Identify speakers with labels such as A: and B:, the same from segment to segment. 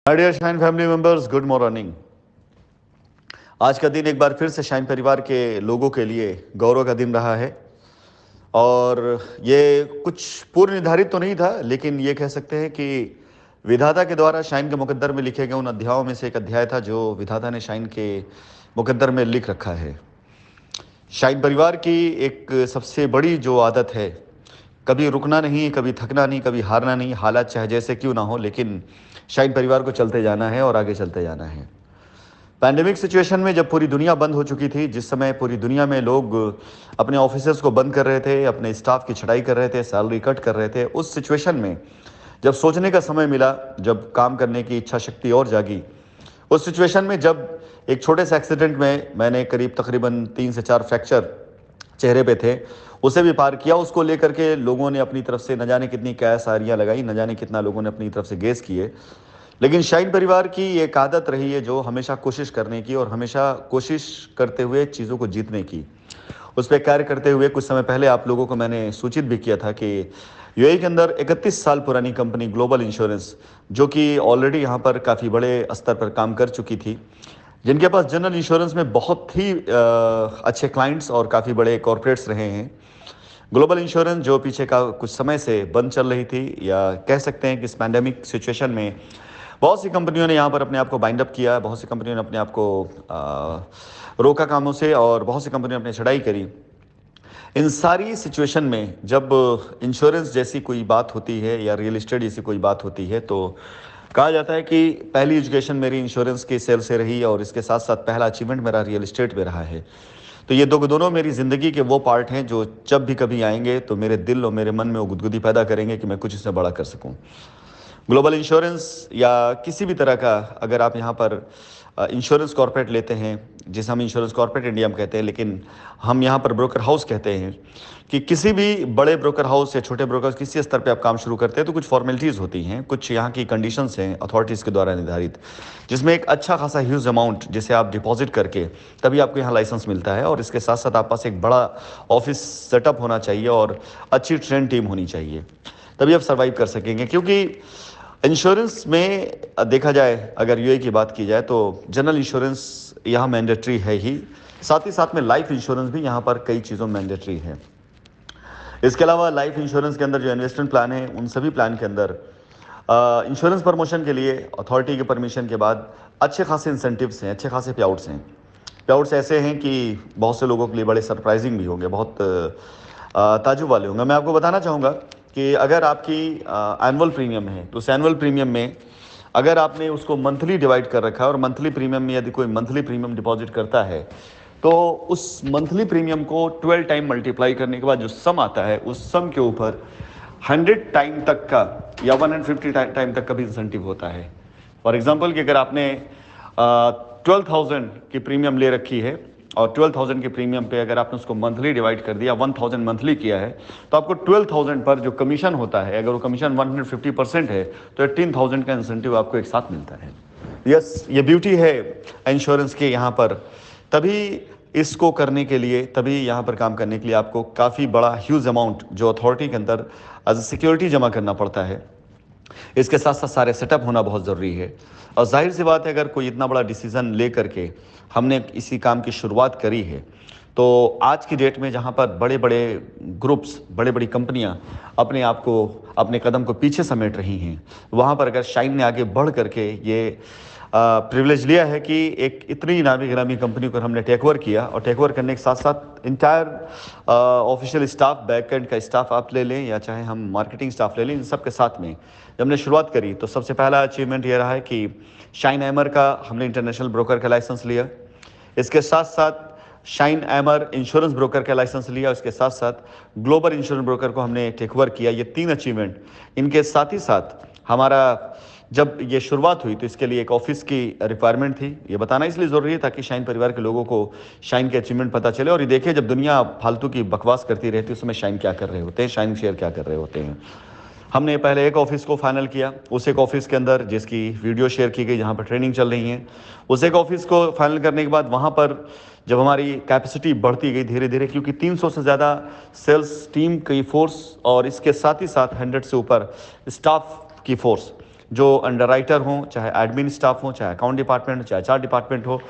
A: My dear Shine family members, good morning. आज का दिन एक बार फिर से शाइन परिवार के लोगों के लिए गौरव का दिन रहा है। और ये कुछ पूर्व निर्धारित तो नहीं था, लेकिन ये कह सकते हैं कि विधाता के द्वारा शाइन के मुकद्दर में लिखे गए उन अध्यायों में से एक अध्याय था जो विधाता ने शाइन के मुकद्दर में लिख रखा है। शाइन परिवार की एक सबसे बड़ी जो आदत है, कभी रुकना नहीं, कभी थकना नहीं, कभी हारना नहीं। हालात चाहे जैसे क्यों ना हो, लेकिन शाइन परिवार को चलते जाना है और आगे चलते जाना है। पैंडेमिक सिचुएशन में जब पूरी दुनिया बंद हो चुकी थी, जिस समय पूरी दुनिया में लोग अपने ऑफिसेस को बंद कर रहे थे, अपने स्टाफ की छटाई कर रहे थे, सैलरी कट कर रहे थे, उस सिचुएशन में जब सोचने का समय मिला, जब काम करने की इच्छा शक्ति और जागी, उस सिचुएशन में जब एक छोटे से एक्सीडेंट में मैंने करीब तकरीबन 3 से 4 फ्रैक्चर चेहरे पे थे, उसे भी पार किया। उसको लेकर के लोगों ने अपनी तरफ से न जाने कितनी कैसारियाँ लगाई, न जाने कितना लोगों ने अपनी तरफ से गेस किए। लेकिन शाइन परिवार की एक आदत रही है जो हमेशा कोशिश करने की और हमेशा कोशिश करते हुए चीज़ों को जीतने की। उस पर कार्य करते हुए कुछ समय पहले आप लोगों को मैंने सूचित भी किया था कि यूएई के अंदर 31 साल पुरानी कंपनी ग्लोबल इंश्योरेंस, जो कि ऑलरेडी यहाँ पर काफ़ी बड़े स्तर पर काम कर चुकी थी, जिनके पास जनरल इंश्योरेंस में बहुत ही अच्छे क्लाइंट्स और काफ़ी बड़े कॉरपोरेट्स रहे हैं। ग्लोबल इंश्योरेंस जो पीछे का कुछ समय से बंद चल रही थी, या कह सकते हैं कि इस पैंडेमिक सिचुएशन में बहुत सी कंपनियों ने यहाँ पर अपने आप को बाइंड अप किया, बहुत सी कंपनियों ने अपने आप को रोका कामों से, और बहुत सी कंपनियों ने अपनी चढ़ाई करी। इन सारी सिचुएशन में जब इंश्योरेंस जैसी कोई बात होती है या रियल इस्टेट जैसी कोई बात होती है, तो कहा जाता है कि पहली एजुकेशन मेरी इंश्योरेंस के सेल से रही और इसके साथ साथ पहला अचीवमेंट मेरा रियल इस्टेट में रहा है। तो ये दोनों मेरी ज़िंदगी के वो पार्ट हैं जो जब भी कभी आएंगे तो मेरे दिल और मेरे मन में वो गुदगुदी पैदा करेंगे कि मैं कुछ इससे बड़ा कर सकूं। ग्लोबल इंश्योरेंस या किसी भी तरह का, अगर आप यहाँ पर इंश्योरेंस कॉर्पोरेट लेते हैं, जिसे हम इंश्योरेंस कॉर्पोरेट इंडिया में कहते हैं, लेकिन हम यहाँ पर ब्रोकर हाउस कहते हैं, कि किसी भी बड़े ब्रोकर हाउस या छोटे ब्रोकर किसी स्तर पे आप काम शुरू करते हैं तो कुछ फॉर्मेलिटीज़ होती हैं, कुछ यहाँ की कंडीशंस हैं अथॉरिटीज़ के द्वारा निर्धारित, जिसमें एक अच्छा खासा ह्यूज अमाउंट जिसे आप डिपॉजिट करके तभी आपको यहाँ लाइसेंस मिलता है, और इसके साथ साथ आप पास एक बड़ा ऑफिस सेटअप होना चाहिए और अच्छी ट्रेन टीम होनी चाहिए, तभी आप सर्वाइव कर सकेंगे। क्योंकि इंश्योरेंस में देखा जाए, अगर यूएई की बात की जाए, तो जनरल इंश्योरेंस यहाँ मैंडेटरी है ही, साथ ही साथ में लाइफ इंश्योरेंस भी यहाँ पर कई चीज़ों में मैंडेटरी है। इसके अलावा लाइफ इंश्योरेंस के अंदर जो इन्वेस्टमेंट प्लान है, उन सभी प्लान के अंदर इंश्योरेंस प्रमोशन के लिए अथॉरिटी के परमिशन के बाद अच्छे खासे इंसेंटिव्स हैं, अच्छे खासे पे आउट्स हैं। पे आउट्स ऐसे हैं कि बहुत से लोगों के लिए बड़े सरप्राइजिंग भी होंगे, बहुत ताजुब वाले होंगे। मैं आपको बताना चाहूँगा कि अगर आपकी एनुअल प्रीमियम है, तो उस एनुअल प्रीमियम में अगर आपने उसको मंथली डिवाइड कर रखा है, और मंथली प्रीमियम में यदि कोई मंथली प्रीमियम डिपॉजिट करता है, तो उस मंथली प्रीमियम को 12 टाइम मल्टीप्लाई करने के बाद जो सम आता है, उस सम के ऊपर 100 टाइम तक का या 150 टाइम तक का भी इंसेंटिव होता है। फॉर एग्जांपल कि अगर आपने 12,000 की प्रीमियम ले रखी है, और 12,000 के प्रीमियम पे अगर आपने उसको मंथली डिवाइड कर दिया, 1,000 मंथली किया है, तो आपको 12,000 पर जो कमीशन होता है, अगर वो कमीशन 150% है, तो 18,000 का इंसेंटिव आपको एक साथ मिलता है। यस, ये ब्यूटी है इंश्योरेंस के यहाँ पर। तभी इसको करने के लिए, तभी यहाँ पर काम करने के लिए आपको काफ़ी बड़ा ह्यूज अमाउंट जो अथॉरिटी के अंदर एज ए सिक्योरिटी जमा करना पड़ता है। इसके साथ साथ सारे सेटअप होना बहुत ज़रूरी है। और जाहिर सी बात है, अगर कोई इतना बड़ा डिसीज़न ले करके हमने इसी काम की शुरुआत करी है, तो आज की डेट में जहाँ पर बड़े बड़े ग्रुप्स, बड़े बड़ी कंपनियाँ अपने आप को, अपने कदम को पीछे समेट रही हैं, वहाँ पर अगर शाइन ने आगे बढ़ करके ये प्रिविलेज लिया है कि एक इतनी नामी गिरामी कंपनी को हमने टेक ओवर किया, और टेक ओवर करने के साथ साथ entire official staff, back and का स्टाफ आप ले लें या चाहे हम मार्केटिंग स्टाफ ले लें, इन सब के साथ में जब हमने शुरुआत करी, तो सबसे पहला अचीवमेंट ये रहा है कि शाइन एमर का हमने इंटरनेशनल ब्रोकर का लाइसेंस लिया। इसके साथ साथ शाइन एमर इंश्योरेंस ब्रोकर का लाइसेंस लिया, उसके साथ साथ ग्लोबल इंश्योरेंस ब्रोकर को हमने टेक ओवर किया। ये 3 अचीवमेंट, इनके साथ ही साथ हमारा जब ये शुरुआत हुई तो इसके लिए एक ऑफिस की रिक्वायरमेंट थी। ये बताना इसलिए ज़रूरी है ताकि शाइन परिवार के लोगों को शाइन के अचीवमेंट पता चले, और ये देखें जब दुनिया फालतू की बकवास करती रहती है, उस समय शाइन क्या कर रहे होते हैं, शाइन शेयर क्या कर रहे होते हैं। हमने पहले एक ऑफिस को फाइनल किया, उस एक ऑफिस के अंदर जिसकी वीडियो शेयर की गई, जहाँ पर ट्रेनिंग चल रही है, उस एक ऑफिस को फाइनल करने के बाद वहाँ पर जब हमारी कैपेसिटी बढ़ती गई धीरे धीरे, क्योंकि 300 से ज़्यादा सेल्स टीम की फोर्स और इसके साथ ही साथ 100 से ऊपर स्टाफ की फोर्स, जो अंडरराइटर हों, चाहे एडमिन स्टाफ हो, चाहे अकाउंट डिपार्टमेंट हो, चाहे एचआर डिपार्टमेंट हो,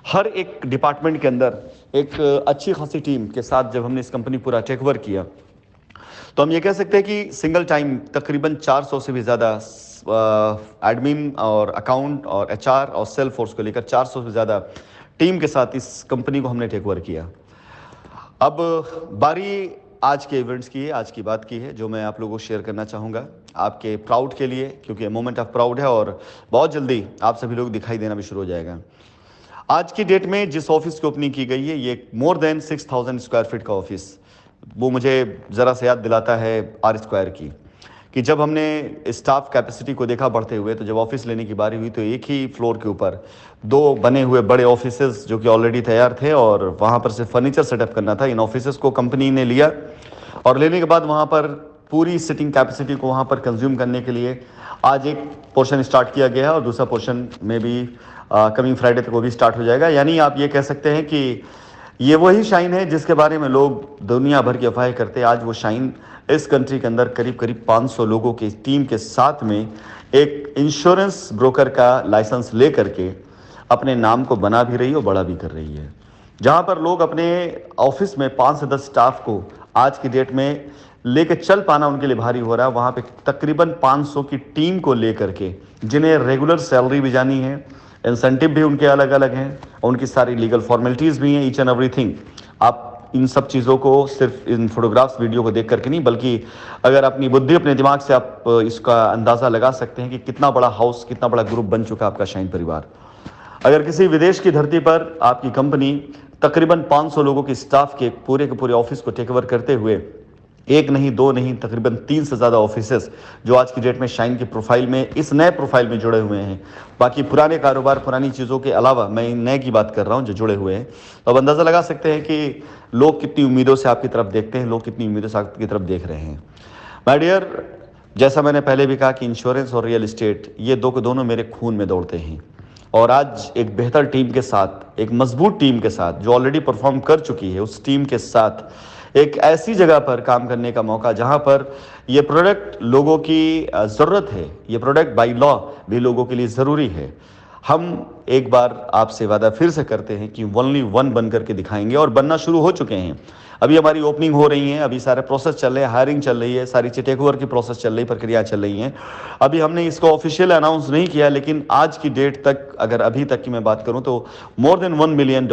A: हर एक डिपार्टमेंट के अंदर एक अच्छी खासी टीम के साथ जब हमने इस कंपनी पूरा टेक ओवर किया, तो हम ये कह सकते हैं कि सिंगल टाइम तकरीबन 400 से भी ज़्यादा एडमिन और अकाउंट और एचआर और सेल फोर्स को लेकर 400 से ज़्यादा टीम के साथ इस कंपनी को हमने टेक ओवर किया। अब बारी आज के इवेंट्स की है, आज की बात की है, जो मैं आप लोगों को शेयर करना चाहूँगा आपके प्राउड के लिए, क्योंकि मोमेंट ऑफ प्राउड है और बहुत जल्दी आप सभी लोग दिखाई देना भी शुरू हो जाएगा। आज की डेट में जिस ऑफिस की ओपनिंग की गई है, ये मोर देन 6000 स्क्वायर फीट का ऑफिस, वो मुझे ज़रा से याद दिलाता है आर स्क्वायर की, कि जब हमने स्टाफ कैपेसिटी को देखा बढ़ते हुए, तो जब ऑफिस लेने की बारी हुई तो एक ही फ्लोर के ऊपर 2 बने हुए बड़े ऑफिसेस जो कि ऑलरेडी तैयार थे और वहाँ पर से फर्नीचर सेटअप करना था। इन ऑफिसेस को कंपनी ने लिया और लेने के बाद वहाँ पर पूरी सिटिंग कैपेसिटी को वहाँ पर कंज्यूम करने के लिए आज एक पोर्शन स्टार्ट किया गया है और दूसरा पोर्शन में भी कमिंग फ्राइडे तक वो भी स्टार्ट हो जाएगा। यानी आप ये कह सकते हैं कि ये वही शाइन है जिसके बारे में लोग दुनिया भर की अफवाहें करते हैं। आज वो शाइन इस कंट्री के अंदर करीब करीब 500 लोगों की टीम के साथ में एक इंश्योरेंस ब्रोकर का लाइसेंस ले करके अपने नाम को बना भी रही है और बड़ा भी कर रही है। जहाँ पर लोग अपने ऑफिस में 5 से 10 स्टाफ को आज की डेट में लेकर चल पाना उनके लिए भारी हो रहा है, वहाँ पे तकरीबन 500 की टीम को लेकर के, जिन्हें रेगुलर सैलरी भी जानी है, इंसेंटिव भी उनके अलग अलग हैं, उनकी सारी लीगल फॉर्मेलिटीज़ भी हैं, ईच एंड एवरीथिंग। आप इन सब चीज़ों को सिर्फ इन फोटोग्राफ्स वीडियो को देख करके नहीं, बल्कि अगर अपनी बुद्धि अपने दिमाग से आप इसका अंदाज़ा लगा सकते हैं कि कितना बड़ा हाउस, कितना बड़ा ग्रुप बन चुका है आपका शाइन परिवार। अगर किसी विदेश की धरती पर आपकी कंपनी तकरीबन 500 लोगों की स्टाफ के पूरे ऑफिस को टेक ओवर करते हुए, एक नहीं, 2 नहीं, तकरीबन 3 से ज़्यादा ऑफिसेस जो आज की डेट में शाइन की प्रोफाइल में, इस नए प्रोफाइल में जुड़े हुए हैं। बाकी पुराने कारोबार, पुरानी चीज़ों के अलावा मैं इन नए की बात कर रहा हूं जो जुड़े हुए हैं। तो अब अंदाज़ा लगा सकते हैं कि लोग कितनी उम्मीदों से आपकी तरफ देखते हैं, लोग कितनी उम्मीदों से आपकी तरफ देख रहे हैं। माय डियर, जैसा मैंने पहले भी कहा कि इंश्योरेंस और रियल इस्टेट, ये दो के दोनों मेरे खून में दौड़ते हैं। और आज एक बेहतर टीम के साथ, एक मजबूत टीम के साथ जो ऑलरेडी परफॉर्म कर चुकी है, उस टीम के साथ एक ऐसी जगह पर काम करने का मौका जहां पर ये प्रोडक्ट लोगों की ज़रूरत है, ये प्रोडक्ट बाय लॉ भी लोगों के लिए ज़रूरी है। हम एक बार आपसे वादा फिर से करते हैं कि ओनली वन बन करके दिखाएंगे और बनना शुरू हो चुके हैं। अभी हमारी ओपनिंग हो रही है, अभी सारे प्रोसेस चल रहे हैं, हायरिंग चल रही है, सारी टेक ओवर की प्रोसेस चल रही, प्रक्रिया चल रही हैं। अभी हमने इसको ऑफिशियल अनाउंस नहीं किया, लेकिन आज की डेट तक, अगर अभी तक की मैं बात करूं तो मोर देन $1 मिलियन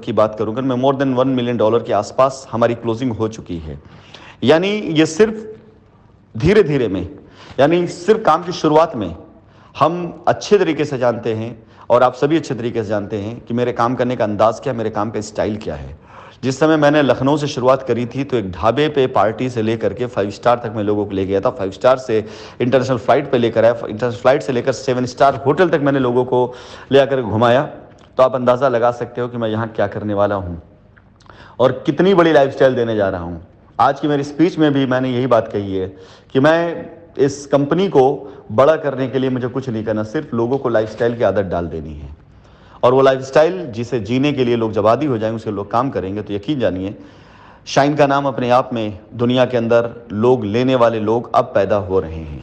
A: की बात करूंगा मैं, मोर देन $1 मिलियन के आसपास हमारी क्लोजिंग हो चुकी है। यानी ये सिर्फ धीरे धीरे में, यानी सिर्फ काम की शुरुआत में हम अच्छे तरीके से जानते हैं और आप सभी अच्छे तरीके से जानते हैं कि मेरे काम करने का अंदाज़ क्या, मेरे काम का स्टाइल क्या है। जिस समय मैंने लखनऊ से शुरुआत करी थी तो एक ढाबे पे पार्टी से लेकर के 5 स्टार तक मैं लोगों को ले गया था, 5 स्टार से इंटरनेशनल फ्लाइट पे लेकर आया, इंटरनेशनल फ्लाइट से लेकर 7 स्टार होटल तक मैंने लोगों को ले आकर घुमाया। तो आप अंदाज़ा लगा सकते हो कि मैं यहाँ क्या करने वाला हूँ और कितनी बड़ी लाइफस्टाइल देने जा रहा हूँ। आज की मेरी स्पीच में भी मैंने यही बात कही है कि मैं इस कंपनी को बड़ा करने के लिए मुझे कुछ नहीं करना, सिर्फ लोगों को लाइफस्टाइल की आदत डाल देनी है। और वो लाइफस्टाइल जिसे जीने के लिए लोग जब आदी हो जाएंगे, उसके लोग काम करेंगे, तो यकीन जानिए शाइन का नाम अपने आप में दुनिया के अंदर लोग लेने वाले लोग अब पैदा हो रहे हैं।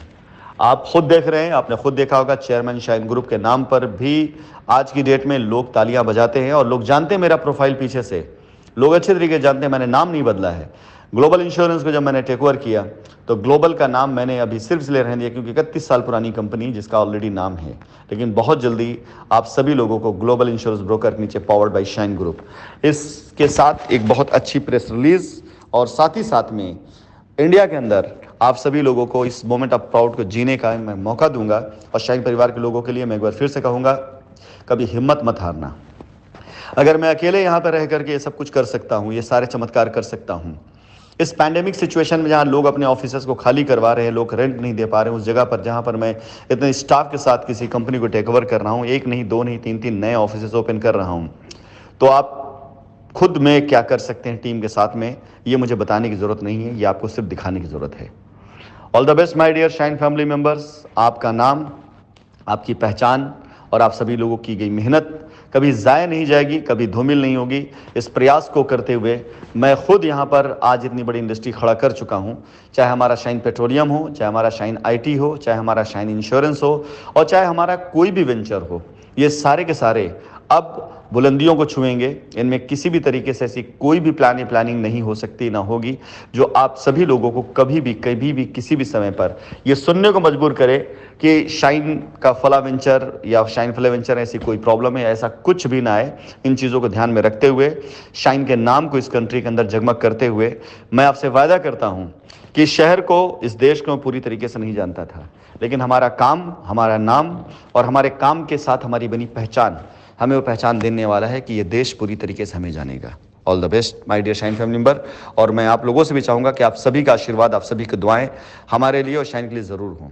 A: आप खुद देख रहे हैं, आपने खुद देखा होगा, चेयरमैन शाइन ग्रुप के नाम पर भी आज की डेट में लोग तालियां बजाते हैं और लोग जानते हैं मेरा प्रोफाइल पीछे से, लोग अच्छे तरीके से जानते हैं, मैंने नाम नहीं बदला है। ग्लोबल इंश्योरेंस को जब मैंने टेक ओवर किया तो ग्लोबल का नाम मैंने अभी सिर्फ इसलिए रहने दिया क्योंकि 31 साल पुरानी कंपनी जिसका ऑलरेडी नाम है, लेकिन बहुत जल्दी आप सभी लोगों को ग्लोबल इंश्योरेंस ब्रोकर के नीचे पावर्ड बाय शाइन ग्रुप, इसके साथ एक बहुत अच्छी प्रेस रिलीज और साथ ही साथ में इंडिया के अंदर आप सभी लोगों को इस मोमेंट ऑफ प्राउड को जीने का मैं मौका दूंगा। और शाइन परिवार के लोगों के लिए मैं एक बार फिर से कहूँगा, कभी हिम्मत मत हारना। अगर मैं अकेले यहाँ पर रह करके ये सब कुछ कर सकता हूँ, ये सारे चमत्कार कर सकता हूँ, इस पैंडेमिक सिचुएशन में जहाँ लोग अपने ऑफिसेस को खाली करवा रहे हैं, लोग रेंट नहीं दे पा रहे हैं, उस जगह पर जहाँ पर मैं इतने स्टाफ के साथ किसी कंपनी को टेक ओवर कर रहा हूँ, 1 नहीं 2 नहीं 3 नए ऑफिसेस ओपन कर रहा हूँ, तो आप खुद में क्या कर सकते हैं टीम के साथ में, ये मुझे बताने की ज़रूरत नहीं है, ये आपको सिर्फ दिखाने की ज़रूरत है। All the best my dear Shine family members. आपका नाम, आपकी पहचान और आप सभी लोगों की गई मेहनत कभी ज़ाया नहीं जाएगी, कभी धूमिल नहीं होगी। इस प्रयास को करते हुए मैं खुद यहाँ पर आज इतनी बड़ी इंडस्ट्री खड़ा कर चुका हूँ। चाहे हमारा शाइन पेट्रोलियम हो, चाहे हमारा शाइन आईटी हो, चाहे हमारा शाइन इंश्योरेंस हो और चाहे हमारा कोई भी वेंचर हो, ये सारे के सारे अब बुलंदियों को छुएंगे। इनमें किसी भी तरीके से ऐसी कोई भी प्लानिंग नहीं हो सकती, ना होगी, जो आप सभी लोगों को कभी भी किसी भी समय पर ये सुनने को मजबूर करे कि शाइन का फला वेंचर या शाइन फला वेंचर ऐसी कोई प्रॉब्लम है, ऐसा कुछ भी ना आए। इन चीज़ों को ध्यान में रखते हुए, शाइन के नाम को इस कंट्री के अंदर जगमग करते हुए, मैं आपसे वायदा करता हूँ कि शहर को, इस देश को मैं पूरी तरीके से नहीं जानता था, लेकिन हमारा काम, हमारा नाम और हमारे काम के साथ हमारी बनी पहचान हमें वो पहचान देने वाला है कि ये देश पूरी तरीके से हमें जानेगा। All the best my dear Shine family member. और मैं आप लोगों से भी चाहूँगा कि आप सभी का आशीर्वाद, आप सभी की दुआएं हमारे लिए और शाइन के लिए ज़रूर हों।